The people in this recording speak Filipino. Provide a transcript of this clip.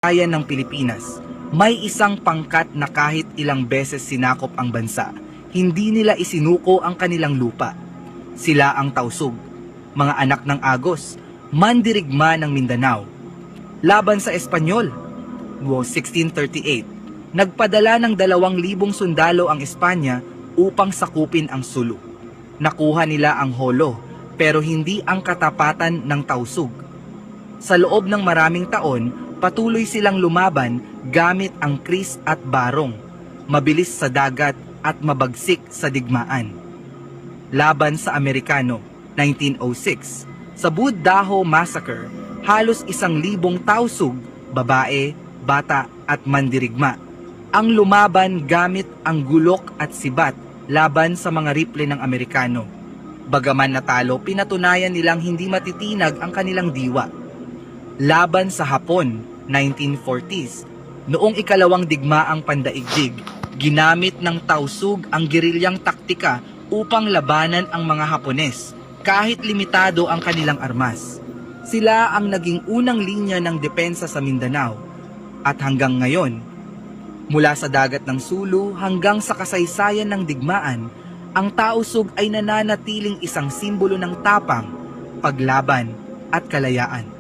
Bayan ng Pilipinas, may isang pangkat na kahit ilang beses sinakop ang bansa, hindi nila isinuko ang kanilang lupa. Sila ang Tausug, mga anak ng Agos, mandirigma ng Mindanao. Laban sa Espanyol, noong 1638, nagpadala ng 2,000 sundalo ang Espanya upang sakupin ang Sulu. Nakuha nila ang Holo, pero hindi ang katapatan ng Tausug. Sa loob ng maraming taon, patuloy silang lumaban gamit ang kris at barong, mabilis sa dagat at mabagsik sa digmaan. Laban sa Amerikano, 1906, sa Budaho Massacre, halos 1,000 Tausug, babae, bata at mandirigma, ang lumaban gamit ang gulok at sibat laban sa mga rifle ng Amerikano. Bagaman natalo, pinatunayan nilang hindi matitinag ang kanilang diwa. Laban sa Hapon, 1940s, noong ikalawang digmaang pandaigdig, ginamit ng Tausug ang gerilyang taktika upang labanan ang mga Hapones, kahit limitado ang kanilang armas. Sila ang naging unang linya ng depensa sa Mindanao, at hanggang ngayon, mula sa dagat ng Sulu hanggang sa kasaysayan ng digmaan, ang Tausug ay nananatiling isang simbolo ng tapang, paglaban at kalayaan.